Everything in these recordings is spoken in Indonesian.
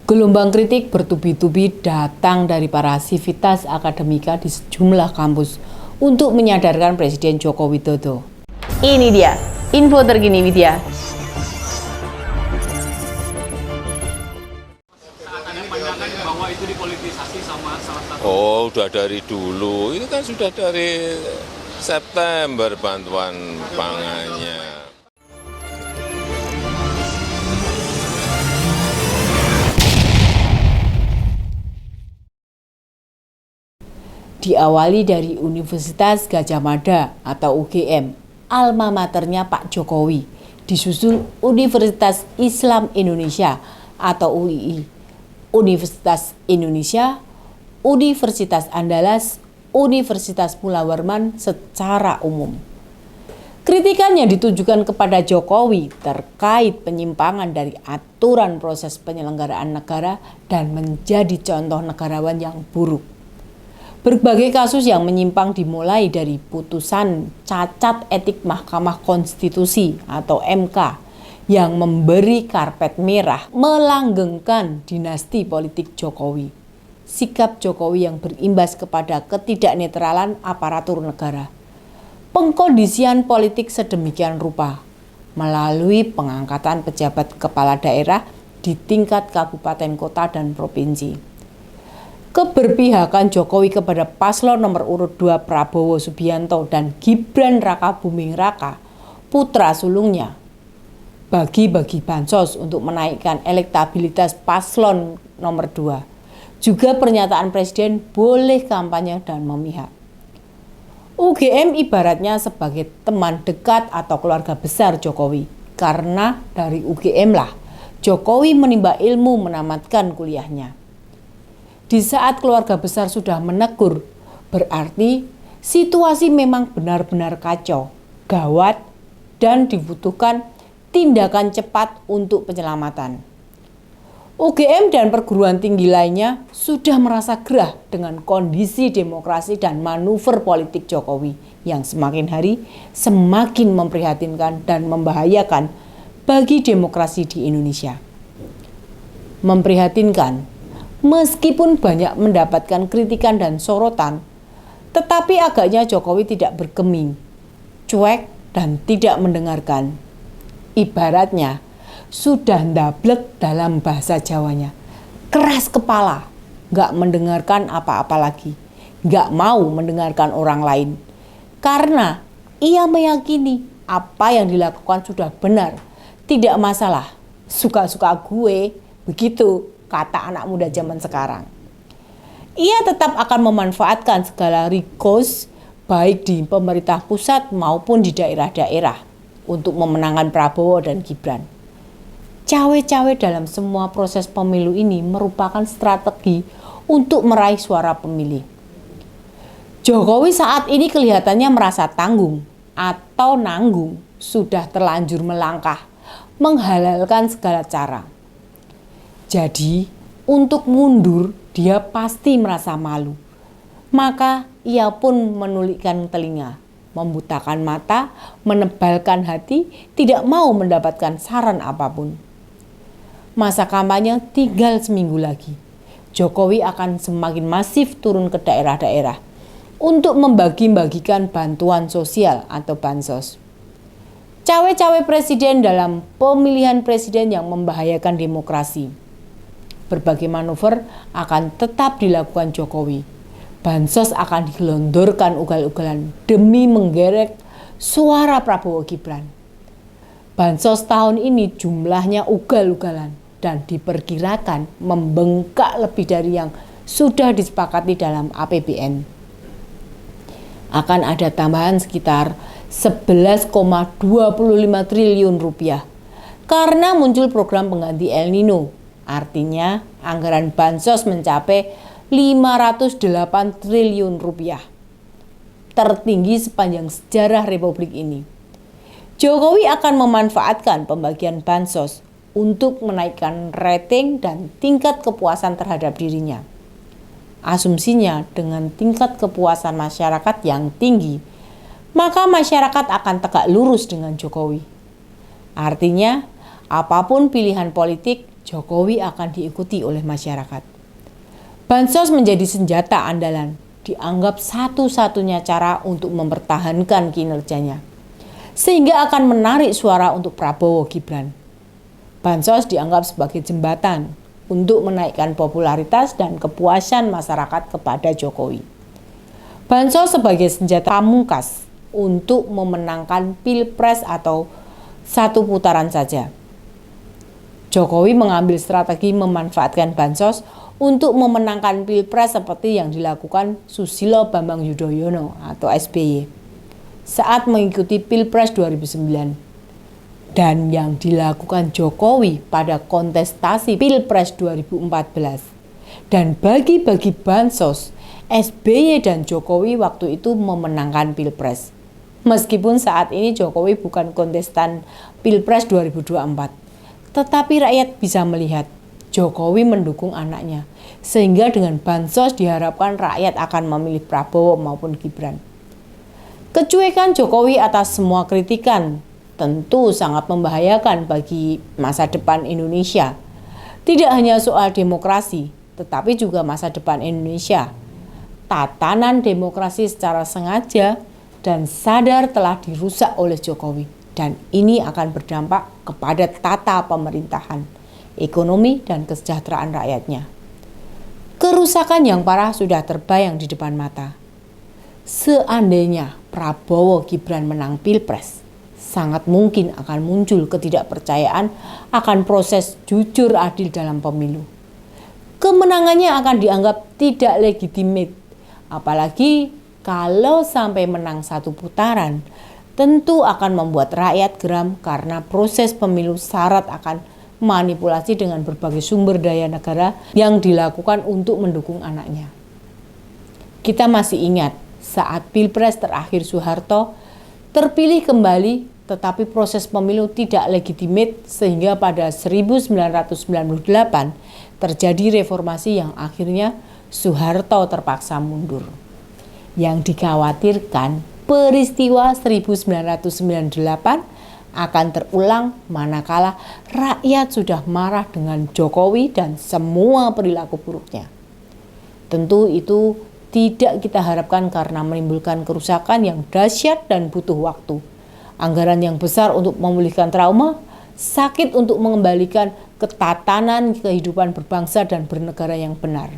Gelombang kritik bertubi-tubi datang dari para sivitas akademika di sejumlah kampus untuk menyadarkan Presiden Joko Widodo. Ini dia, info terkini Widya. Oh, udah dari dulu. Itu kan sudah dari September bantuan pangannya. Diawali dari Universitas Gadjah Mada atau UGM, alma maternya Pak Jokowi, disusul Universitas Islam Indonesia atau UII, Universitas Indonesia, Universitas Andalas, Universitas Mula Warman secara umum. Kritikan yang ditujukan kepada Jokowi terkait penyimpangan dari aturan proses penyelenggaraan negara dan menjadi contoh negarawan yang buruk. Berbagai kasus yang menyimpang dimulai dari putusan cacat etik Mahkamah Konstitusi atau MK yang memberi karpet merah melanggengkan dinasti politik Jokowi. Sikap Jokowi yang berimbas kepada ketidaknetralan aparatur negara. Pengkondisian politik sedemikian rupa melalui pengangkatan pejabat kepala daerah di tingkat kabupaten, kota, dan provinsi. Keberpihakan Jokowi kepada paslon nomor urut 2 Prabowo Subianto dan Gibran Rakabuming Raka, putra sulungnya, bagi-bagi bansos untuk menaikkan elektabilitas paslon nomor 2. Juga pernyataan Presiden boleh kampanye dan memihak. UGM ibaratnya sebagai teman dekat atau keluarga besar Jokowi, karena dari UGM lah Jokowi menimba ilmu menamatkan kuliahnya. Di saat keluarga besar sudah menegur, berarti situasi memang benar-benar kacau, gawat, dan dibutuhkan tindakan cepat untuk penyelamatan. UGM dan perguruan tinggi lainnya sudah merasa gerah dengan kondisi demokrasi dan manuver politik Jokowi yang semakin hari semakin memprihatinkan dan membahayakan bagi demokrasi di Indonesia. Memprihatinkan meskipun banyak mendapatkan kritikan dan sorotan, tetapi agaknya Jokowi tidak bergeming, cuek, dan tidak mendengarkan. Ibaratnya sudah ndablek dalam bahasa Jawanya, keras kepala, gak mendengarkan apa-apa lagi, gak mau mendengarkan orang lain. Karena ia meyakini apa yang dilakukan sudah benar, tidak masalah, suka-suka gue, begitu kata anak muda zaman sekarang. Ia tetap akan memanfaatkan segala resource baik di pemerintah pusat maupun di daerah-daerah untuk memenangkan Prabowo dan Gibran. Cawe-cawe dalam semua proses pemilu ini merupakan strategi untuk meraih suara pemilih. Jokowi saat ini kelihatannya merasa tanggung atau nanggung, sudah terlanjur melangkah, menghalalkan segala cara. Jadi, untuk mundur dia pasti merasa malu. Maka ia pun menulikkan telinga, membutakan mata, menebalkan hati, tidak mau mendapatkan saran apapun. Masa kampanye tinggal seminggu lagi. Jokowi akan semakin masif turun ke daerah-daerah untuk membagi-bagikan bantuan sosial atau bansos. Cawe-cawe presiden dalam pemilihan presiden yang membahayakan demokrasi. Berbagai manuver akan tetap dilakukan Jokowi. Bansos akan digelondorkan ugal-ugalan demi menggerek suara Prabowo Gibran. Bansos tahun ini jumlahnya ugal-ugalan dan diperkirakan membengkak lebih dari yang sudah disepakati dalam APBN. Akan ada tambahan sekitar 11,25 triliun rupiah karena muncul program pengganti El Nino. Artinya anggaran bansos mencapai 508 triliun rupiah. Tertinggi sepanjang sejarah Republik ini. Jokowi akan memanfaatkan pembagian bansos untuk menaikkan rating dan tingkat kepuasan terhadap dirinya. Asumsinya dengan tingkat kepuasan masyarakat yang tinggi, maka masyarakat akan tegak lurus dengan Jokowi. Artinya, apapun pilihan politik, Jokowi akan diikuti oleh masyarakat. Bansos menjadi senjata andalan, dianggap satu-satunya cara untuk mempertahankan kinerjanya, sehingga akan menarik suara untuk Prabowo Gibran. Bansos dianggap sebagai jembatan untuk menaikkan popularitas dan kepuasan masyarakat kepada Jokowi. Bansos sebagai senjata pamungkas untuk memenangkan Pilpres atau satu putaran saja. Jokowi mengambil strategi memanfaatkan bansos untuk memenangkan Pilpres seperti yang dilakukan Susilo Bambang Yudhoyono atau SBY saat mengikuti Pilpres 2009 dan yang dilakukan Jokowi pada kontestasi Pilpres 2014 dan bagi-bagi bansos. SBY dan Jokowi waktu itu memenangkan Pilpres. Meskipun saat ini Jokowi bukan kontestan Pilpres 2024, tetapi rakyat bisa melihat Jokowi mendukung anaknya, sehingga dengan bansos diharapkan rakyat akan memilih Prabowo maupun Gibran. Kecuekan Jokowi atas semua kritikan tentu sangat membahayakan bagi masa depan Indonesia. Tidak hanya soal demokrasi, tetapi juga masa depan Indonesia. Tatanan demokrasi secara sengaja dan sadar telah dirusak oleh Jokowi, dan ini akan berdampak kepada tata pemerintahan, ekonomi, dan kesejahteraan rakyatnya. Kerusakan yang parah sudah terbayang di depan mata. Seandainya Prabowo Gibran menang Pilpres, sangat mungkin akan muncul ketidakpercayaan akan proses jujur adil dalam pemilu. Kemenangannya akan dianggap tidak legitimate, apalagi kalau sampai menang satu putaran, tentu akan membuat rakyat geram karena proses pemilu syarat akan manipulasi dengan berbagai sumber daya negara yang dilakukan untuk mendukung anaknya. Kita masih ingat saat Pilpres terakhir Soeharto terpilih kembali, tetapi proses pemilu tidak legitimate sehingga pada 1998 terjadi reformasi yang akhirnya Soeharto terpaksa mundur. Yang dikhawatirkan peristiwa 1998 akan terulang manakala rakyat sudah marah dengan Jokowi dan semua perilaku buruknya. Tentu itu tidak kita harapkan karena menimbulkan kerusakan yang dahsyat dan butuh waktu. Anggaran yang besar untuk memulihkan trauma, sakit untuk mengembalikan ketatanan kehidupan berbangsa dan bernegara yang benar.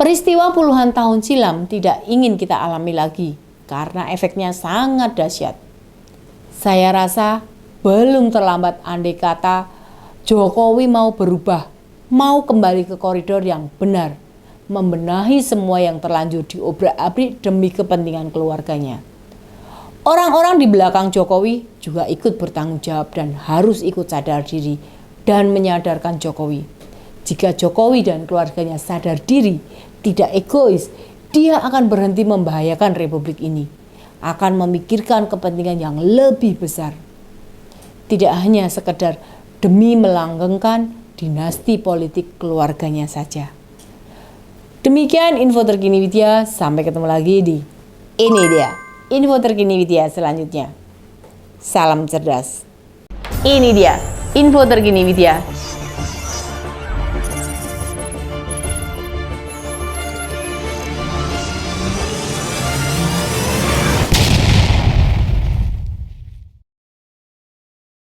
Peristiwa puluhan tahun silam tidak ingin kita alami lagi karena efeknya sangat dahsyat. Saya rasa belum terlambat andai kata Jokowi mau berubah, mau kembali ke koridor yang benar, membenahi semua yang terlanjur diobrak-abrik demi kepentingan keluarganya. Orang-orang di belakang Jokowi juga ikut bertanggung jawab dan harus ikut sadar diri dan menyadarkan Jokowi. Jika Jokowi dan keluarganya sadar diri, tidak egois, dia akan berhenti membahayakan republik ini, akan memikirkan kepentingan yang lebih besar. Tidak hanya sekedar demi melanggengkan dinasti politik keluarganya saja. Demikian info terkini Widya, sampai ketemu lagi di Ini Dia. Info terkini Widya selanjutnya. Salam cerdas. Ini dia info terkini Widya